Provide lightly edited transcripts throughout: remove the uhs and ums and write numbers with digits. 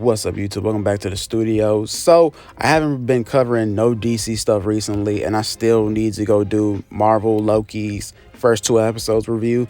What's up, YouTube? Welcome back to the studio. So, I haven't been covering no DC stuff recently, and I still need to go do Marvel Loki's first 2 episodes review,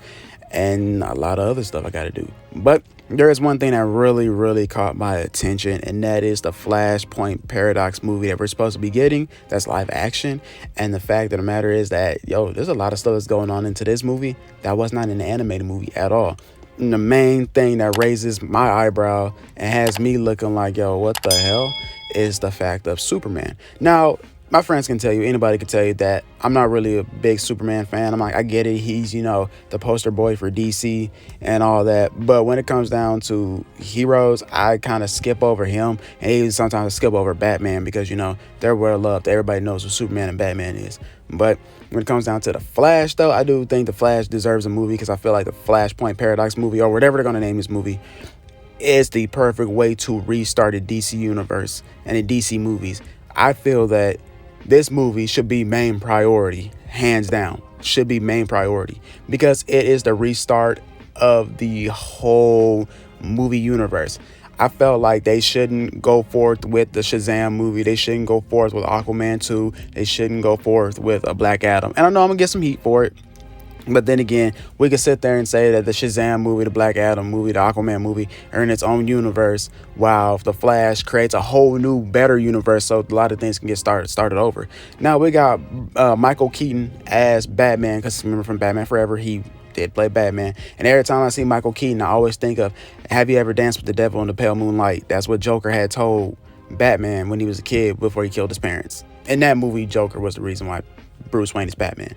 and a lot of other stuff I gotta do. But there is one thing that really caught my attention, and that is the Flashpoint Paradox movie that we're supposed to be getting. That's live action. And the fact of the matter is that, there's a lot of stuff that's going on into this movie that was not in the animated movie at all. And the main thing that raises my eyebrow and has me looking like, what the hell, is the fact of Superman. Now, my friends can tell you, anybody can tell you that I'm not really a big Superman fan. I'm like, I get it. He's, the poster boy for DC and all that. But when it comes down to heroes, I kind of skip over him. And even sometimes I skip over Batman because, they're well loved. Everybody knows who Superman and Batman is. But when it comes down to the Flash, though, I do think the Flash deserves a movie because I feel like the Flashpoint Paradox movie, or whatever they're going to name this movie, is the perfect way to restart the DC universe and the DC movies. I feel that this movie should be main priority, hands down, should be main priority because it is the restart of the whole movie universe. I felt like they shouldn't go forth with the Shazam movie. They shouldn't go forth with Aquaman 2. They shouldn't go forth with a Black Adam. And I know I'm going to get some heat for it. But then again, we could sit there and say that the Shazam movie, the Black Adam movie, the Aquaman movie are in its own universe, while the Flash creates a whole new, better universe, so a lot of things can get started over. Now, we got Michael Keaton as Batman, because remember from Batman Forever, he did play Batman. And every time I see Michael Keaton, I always think of, have you ever danced with the devil in the pale moonlight? That's what Joker had told Batman when he was a kid before he killed his parents. In that movie, Joker was the reason why Bruce Wayne is Batman.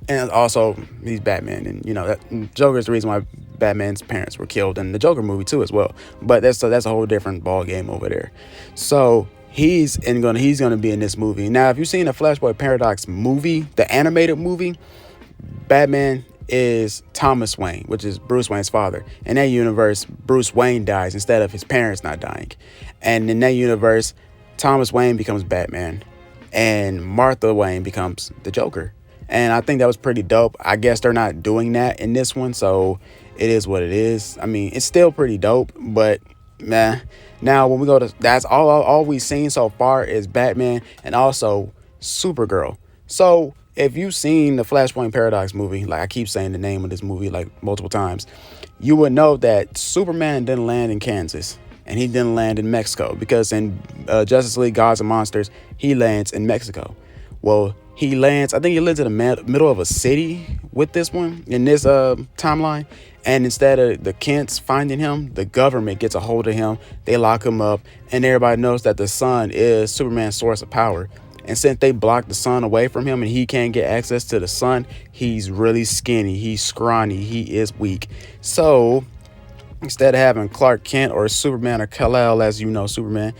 And also, he's Batman, and that Joker is the reason why Batman's parents were killed in the Joker movie too, as well. But that's a whole different ball game over there. So he's gonna be in this movie. Now, if you've seen the Flashpoint Paradox movie, the animated movie, Batman is Thomas Wayne, which is Bruce Wayne's father. In that universe, Bruce Wayne dies instead of his parents not dying, and in that universe, Thomas Wayne becomes Batman, and Martha Wayne becomes the Joker. And I think that was pretty dope. I guess they're not doing that in this one, so it is what it is. I mean, it's still pretty dope, but nah. Now, when we go to, that's all we've seen so far is Batman and also Supergirl. So if you've seen the Flashpoint Paradox movie, like I keep saying the name of this movie like multiple times, you would know that Superman didn't land in Kansas and he didn't land in Mexico, because in Justice League Gods and Monsters, he lands in Mexico. Well, I think he lives in the middle of a city with this one, in this timeline. And instead of the Kents finding him, the government gets a hold of him. They lock him up. And everybody knows that the sun is Superman's source of power. And since they block the sun away from him and he can't get access to the sun, he's really skinny. He's scrawny. He is weak. So instead of having Clark Kent or Superman or Kal-El, as you know, Superman,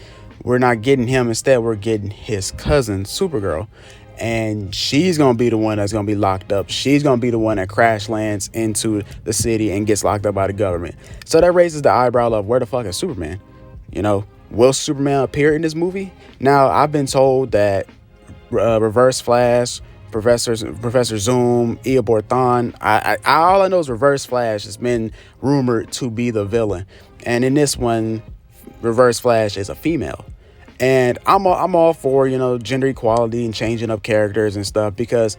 we're not getting him. Instead, we're getting his cousin, Supergirl. And she's going to be the one that's going to be locked up. She's going to be the one that crash lands into the city and gets locked up by the government. So that raises the eyebrow of, where the fuck is Superman? Will Superman appear in this movie? Now, I've been told that Reverse Flash, Professor Zoom, Eobard Thawne, all I know is Reverse Flash has been rumored to be the villain. And in this one, Reverse Flash is a female. And I'm all for, gender equality and changing up characters and stuff, because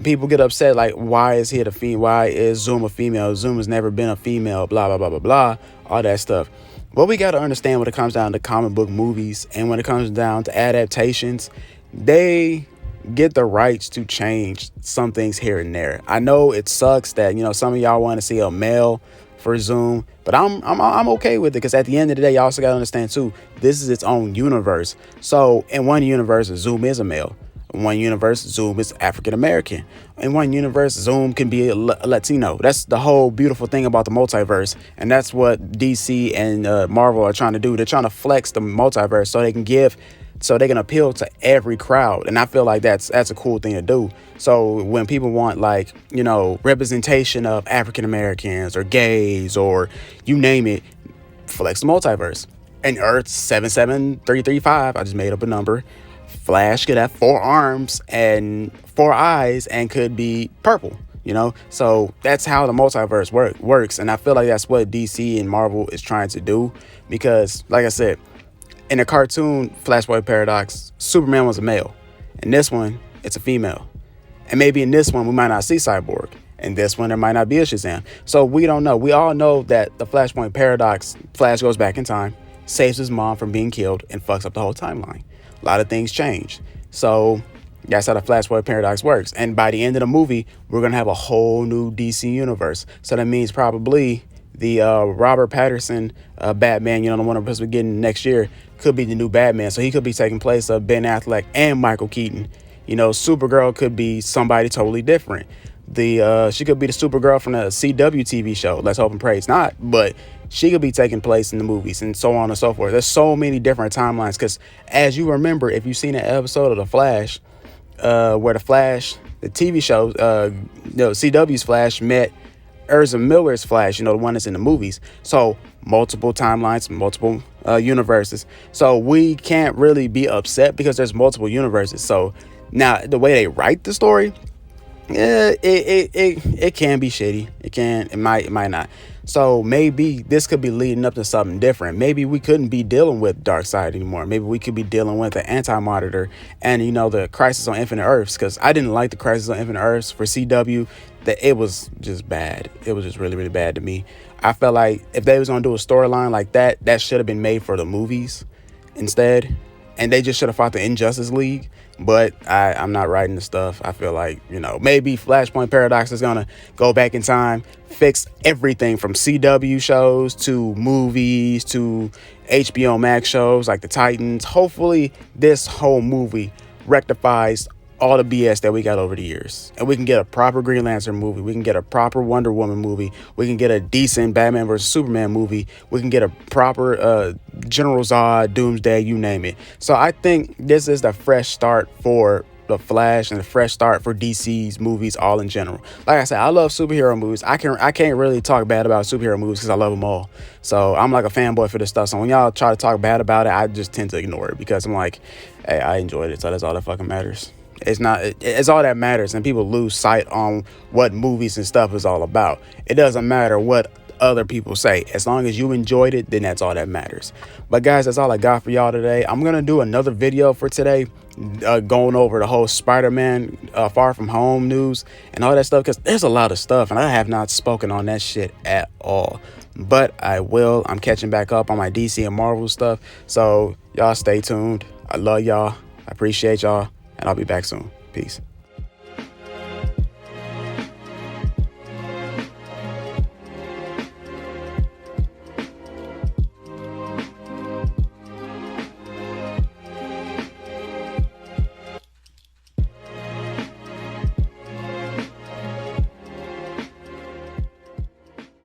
people get upset, like, why is why is Zoom a female? Zoom has never been a female, blah, blah, blah, blah, blah, all that stuff. But we got to understand, when it comes down to comic book movies and when it comes down to adaptations, they get the rights to change some things here and there. I know it sucks that, some of y'all want to see a male for Zoom, but I'm okay with it, because at the end of the day, you also got to understand too, this is its own universe. So in one universe, Zoom is a male. In one universe, Zoom is African American. In one universe, Zoom can be a Latino. That's the whole beautiful thing about the multiverse, and that's what DC and Marvel are trying to do. They're trying to flex the multiverse so they can appeal to every crowd. And I feel like that's a cool thing to do. So when people want, like, representation of African Americans or gays or you name it, flex the multiverse. And Earth 77335, I just made up a number, Flash could have 4 arms and 4 eyes and could be purple. So that's how the multiverse works. And I feel like that's what DC and Marvel is trying to do, because like I said, in a cartoon Flashpoint Paradox, Superman was a male. In this one, it's a female. And maybe in this one, we might not see Cyborg. In this one, there might not be a Shazam. So we don't know. We all know that the Flashpoint Paradox, Flash goes back in time, saves his mom from being killed, and fucks up the whole timeline. A lot of things change. So that's how the Flashpoint Paradox works. And by the end of the movie, we're going to have a whole new DC universe. So that means probably the Robert Pattinson Batman, the one we're getting next year, could be the new Batman. So he could be taking place of Ben Affleck and Michael Keaton. Supergirl could be somebody totally different. She could be the Supergirl from the CW TV show. Let's hope and pray it's not. But she could be taking place in the movies, and so on and so forth. There's so many different timelines, because as you remember, if you've seen an episode of The Flash, where the Flash, the TV show, CW's Flash met Ezra Miller's Flash, the one that's in the movies. So multiple timelines, multiple universes. So we can't really be upset because there's multiple universes. So now the way they write the story, it can be shitty. It might not. So maybe this could be leading up to something different. Maybe we couldn't be dealing with Darkseid anymore. Maybe we could be dealing with the Anti-Monitor and the Crisis on Infinite Earths, because I didn't like the Crisis on Infinite Earths for CW. That it was just bad. It was just really, really bad to me. I felt like if they was gonna do a storyline like that, that should have been made for the movies instead, and they just should have fought the Injustice League. But I'm not writing the stuff. I feel like, maybe Flashpoint Paradox is going to go back in time, fix everything from CW shows to movies to HBO Max shows like the Titans. Hopefully this whole movie rectifies all the BS that we got over the years, and we can get a proper Green Lantern movie. We can get a proper Wonder Woman movie. We can get a decent Batman vs Superman movie. We can get a proper General Zod, Doomsday, you name it. So I think this is the fresh start for the Flash and the fresh start for DC's movies all in general. Like I said, I love superhero movies. I can't really talk bad about superhero movies because I love them all. So I'm like a fanboy for this stuff. So when y'all try to talk bad about it, I just tend to ignore it, because I'm like, hey, I enjoyed it. So that's all that fucking matters. It's all that matters, and people lose sight on what movies and stuff is all about. It doesn't matter what other people say. As long as you enjoyed it, then that's all that matters. But guys, that's all I got for y'all today. I'm gonna do another video for today, going over the whole Spider-Man Far From Home news and all that stuff, because there's a lot of stuff and I have not spoken on that shit at all. But I will. I'm catching back up on my DC and Marvel stuff. So y'all stay tuned. I love y'all. I appreciate y'all. And I'll be back soon. Peace.